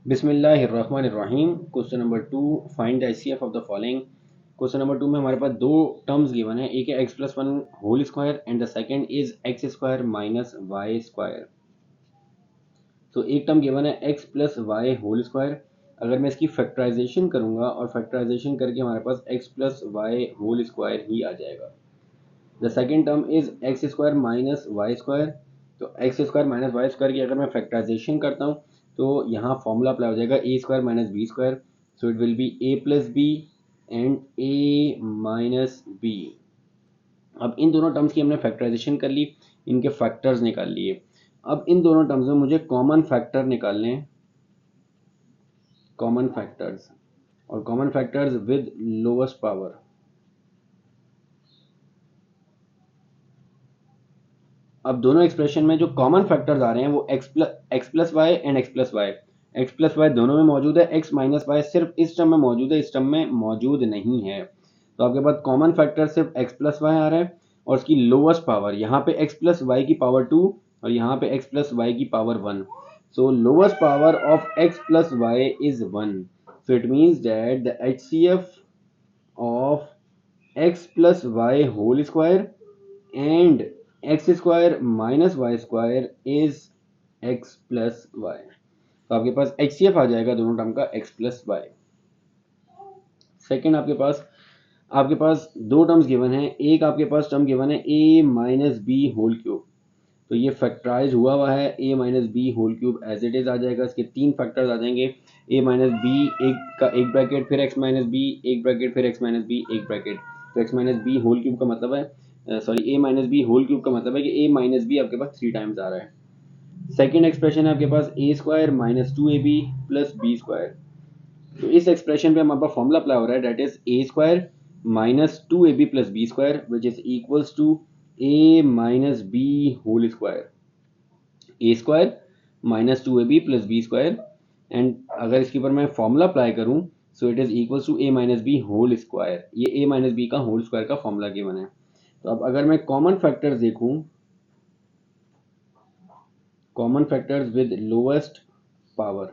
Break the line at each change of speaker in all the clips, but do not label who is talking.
बिस्मिल्लाहिर्रहमानिर्रहीम। Question number 2, find the HCF of the following. Question number 2 में हमारे पास दो टर्म्स गिवन है, एक है X plus one whole square and the second is X square minus Y square. तो एक टर्म गिवन है X plus Y whole square. अगर मैं इसकी फैक्टराइजेशन करूंगा और फैक्टराइजेशन करके हमारे पास X plus Y whole square ही आ जाएगा। The second term is X square minus Y square. तो X square minus Y square की अगर मैं फैक्टराइजेशन करता हूँ तो यहाँ फॉर्मूला अप्लाई हो जाएगा A square minus B square. So it will be A plus B and A minus B. अब इन दोनों टर्म्स की हमने फैक्टराइजेशन कर ली, इनके फैक्टर्स निकाल लिए। अब इन दोनों टर्म्स में मुझे कॉमन फैक्टर निकालने हैं, कॉमन फैक्टर्स, और common factors with lowest power. अब दोनों एक्सप्रेशन में जो कॉमन फैक्टर्स आ रहे हैं वो x plus y and x plus y. X plus y दोनों में मौजूद है, एक्स माइनस वाई सिर्फ इस टर्म में मौजूद है, इस टर्म में मौजूद नहीं है। तो आपके पास कॉमन फैक्टर सिर्फ एक्स प्लस वाई आ रहा है और उसकी लोवेस्ट पावर यहाँ पे एक्स प्लस वाई की पावर 2 और यहाँ पे एक्स प्लस वाई की power 1। So lowest power of x plus y is 1। So it means that the HCF of x plus Y whole square and x square minus Y square is x plus y. तो आपके पास HCF आ जाएगा दोनों term का x plus Y. Second आपके पास दो terms given है, एक आपके पास टर्म गिवन है A minus B whole cube. तो ये फैक्टराइज हुआ है, A minus B whole cube as it is आ जाएगा। इसके तीन फैक्टर्स आ जाएंगे, ए माइनस बी एक का एक ब्रैकेट फिर एक्स माइनस बी एक ब्रैकेट फिर एक्स माइनस बी एक ब्रैकेट। तो x minus B whole cube का मतलब है, sorry, a minus B whole cube का मतलब है कि ए माइनस बी आपके पास 3 टाइम्स आ रहा है। सेकेंड एक्सप्रेशन है आपके पास A square minus 2ab plus B square. तो इस एक्सप्रेशन पे हमारे पास फॉर्मूला अप्लाई हो रहा है, that is a square minus 2ab plus B square which is equals to A minus B whole square. A square minus 2ab plus B square, and अगर इसके ऊपर मैं फॉर्मूला अप्लाई करूं so it is equals to A minus B whole square. ये a minus b का whole square का formula given है। तो अब अगर मैं कॉमन फैक्टर्स देखूं, common factors with lowest power,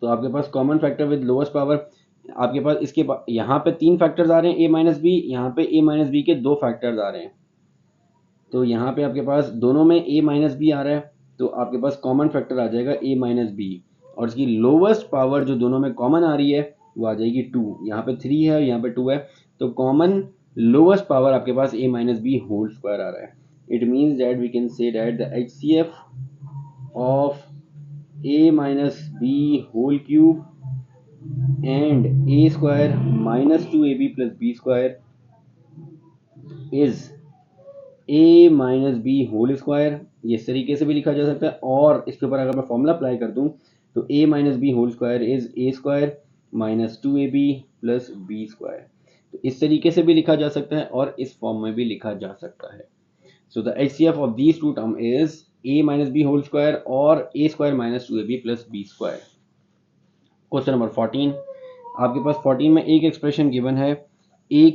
तो आपके पास common factor with lowest power आपके पास यहाँ पे 3 फैक्टर्स आ रहे हैं ए माइनस बी, यहाँ पे ए माइनस बी के 2 फैक्टर्स आ रहे हैं। तो यहाँ पे आपके पास दोनों में ए माइनस बी आ रहा है, तो आपके पास कॉमन फैक्टर आ जाएगा ए माइनस बी, और इसकी लोवेस्ट पावर जो दोनों में कॉमन आ रही है वो आ जाएगी 2। यहाँ पे 3 है और यहाँ पे 2 है, तो कॉमन लोवेस्ट पावर आपके पास a minus B whole square आ रहा है। It means that we can say that the HCF of a minus b whole cube and a square minus 2ab plus b square is a minus b whole square। ये इस तरीके से भी लिखा जा सकता है, और इसके ऊपर अगर मैं फॉर्मूला अप्लाई कर दूं तो a minus b whole square is a square minus 2ab plus b square। तो इस तरीके से भी लिखा जा सकता है और इस फॉर्म में भी लिखा जा सकता है। So the HCF of these two term is a minus b whole square or a square minus 2ab plus b square। Question number 14, आपके पास 14 में एक एक्सप्रेशन गिवन है a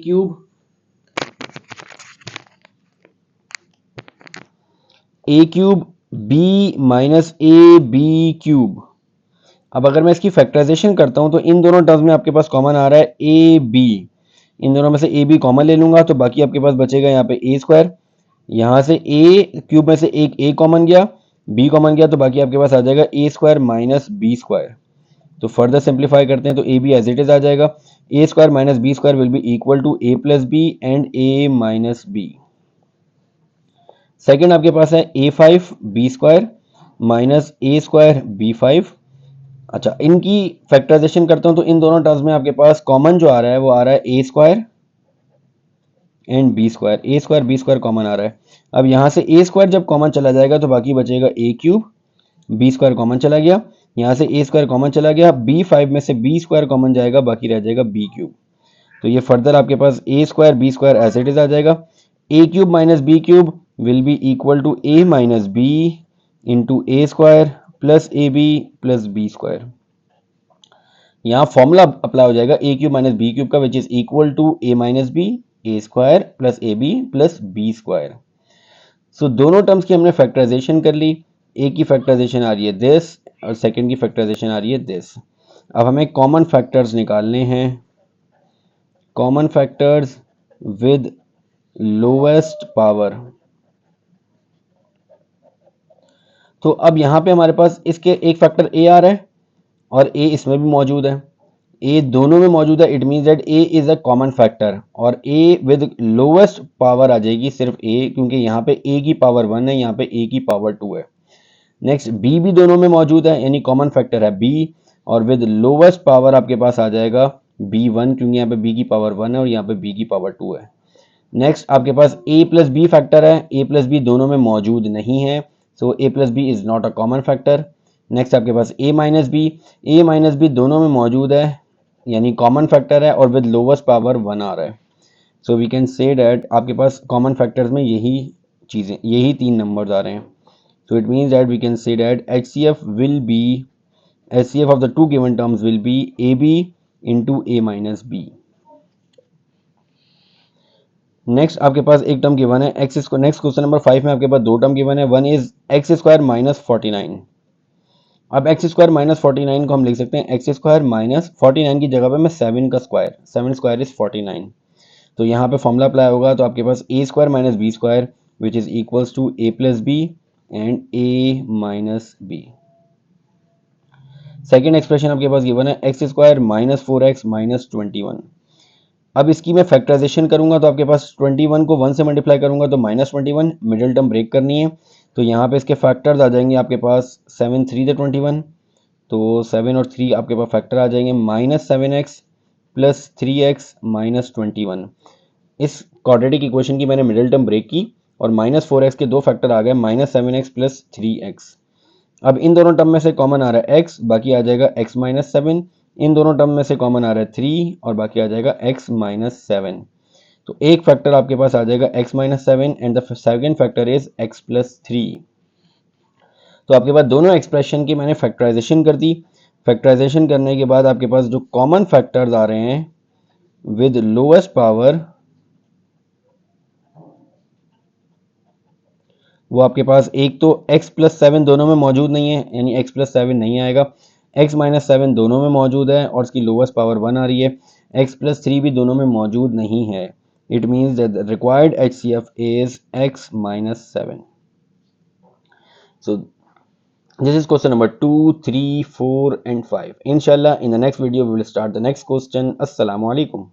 cube b minus a b cube. अब अगर मैं इसकी factorisation करता हूं तो इन दोनों टर्म्स में आपके पास कॉमन आ रहा है ए बी। इन दोनों में से ए बी कॉमन ले लूंगा तो बाकी आपके पास बचेगा यहाँ पे ए स्क्वायर, यहाँ से ए क्यूब में से एक ए कॉमन गया, बी कॉमन गया, तो बाकी आपके पास आ जाएगा A square minus B square. तो फर्दर सिंप्लीफाई करते हैं तो A B as it is आ जाएगा, A square minus B square will be equal to A plus B and A minus B. Second आपके पास है A five B square minus A square B five. अच्छा, इनकी factorisation करता हूं तो इन दोनों टर्म्स में आपके पास कॉमन जो आ रहा है वो आ रहा है A square and B square, A square B square common आ रहा है। अब यहाँ से ए स्क्वायर जब कॉमन चला जाएगा तो बाकी बचेगा ए क्यूब, बी स्क्वायर कॉमन चला गया, यहाँ से ए स्क्वायर कॉमन चला गया, बी फाइव में से बी स्क्वायर कॉमन जाएगा, बाकी रह जाएगा बी क्यूब। तो ये फर्दर आपके पास A square B square as it is आ जाएगा। A cube minus B cube will be equal to A minus B into A square plus A B plus B square. यहाँ formula apply हो जाएगा A cube minus B cube का which is equal to A minus B A square plus A B plus B square. So दोनों terms की हमने factorisation कर ली। ए की factorisation आ रही है दिस और सेकंड की फैक्टराइजेशन आ रही है दिस। अब हमें कॉमन फैक्टर्स निकालने हैं, common factors with lowest power. तो अब यहाँ पे हमारे पास इसके एक फैक्टर ए आ रहा है और ए इसमें भी मौजूद है, ए दोनों में मौजूद है, it means that A is a common factor और ए विद लोवेस्ट पावर आ जाएगी सिर्फ ए, क्योंकि यहाँ पे ए की पावर 1 है, यहाँ पे ए की पावर 2 है। नेक्स्ट बी भी दोनों में मौजूद है, यानी कॉमन फैक्टर है बी और विद लोवेस्ट पावर आपके पास आ जाएगा b1, क्योंकि यहाँ पे b की पावर 1 है और यहाँ पे b की पावर 2 है। नेक्स्ट आपके पास a प्लस बी फैक्टर है, a प्लस बी दोनों में मौजूद नहीं है, so a plus b is not a common factor. Next आपके पास a माइनस बी दोनों में मौजूद है, यानी कॉमन फैक्टर है और विद लोवेस्ट पावर 1 आ रहा है। So we can say that आपके पास कॉमन फैक्टर्स में यही चीज़ें, यही तीन नंबर्स आ रहे हैं। So it means that we can say that HCF of the two given terms will be AB into A minus B. Next आपके पास एक टर्म गिवन है X square. Next question number 5 में आपके पास दो टर्म गिवन है, one is X square minus 49। अब x square minus 49 को हम लिख सकते हैं एक्स स्क्वायर माइनस 49 की जगह पे मैं 7 का स्क्वायर, 7 स्क्वायर इज 49। तो यहाँ पे फॉर्मूला अप्लाई होगा, तो आपके पास A square minus B square which is equals to A plus B and A minus B. Second expression आपके पास गिवन है X square minus 4x minus 21। अब इसकी मैं फैक्टराइजेशन करूंगा तो आपके पास 21 को 1 से मल्टीप्लाई करूंगा तो माइनस 21, मिडिल टर्म ब्रेक करनी है, तो यहाँ पे इसके फैक्टर्स आ जाएंगे आपके पास 7 3 द 21, तो 7 और 3 आपके पास फैक्टर आ जाएंगे minus 7x plus 3x minus 21। इस क्वाड्रेटिक इक्वेशन की मैंने मिडिल टर्म ब्रेक की और माइनस 4x के दो फैक्टर आ गए माइनस 7x प्लस 3x। अब इन दोनों टर्म में से कॉमन आ रहा है x, बाकी आ जाएगा x माइनस 7। इन दोनों टर्म में से कॉमन आ रहा है 3 और बाकी आ जाएगा x माइनस 7। तो एक फैक्टर आपके पास आ जाएगा x minus 7 and the second factor is x plus 3। तो आपके पास दोनों एक्सप्रेशन की मैंने फैक्टराइजेशन कर दी। फैक्टराइजेशन करने के बाद आपके पास जो कॉमन फैक्टर्स आ रहे हैं विद लोएस्ट पावर, वो आपके पास एक तो x प्लस 7 दोनों में मौजूद नहीं है, यानी x प्लस 7 नहीं आएगा, x माइनस 7 दोनों में मौजूद है और इसकी लोवेस्ट पावर 1 आ रही है, x प्लस 3 भी दोनों में मौजूद नहीं है। It means that the required HCF is x minus 7। So this is question number 2, 3, 4 and 5. Inshallah in the next video we will start the next question. Assalamu alaikum.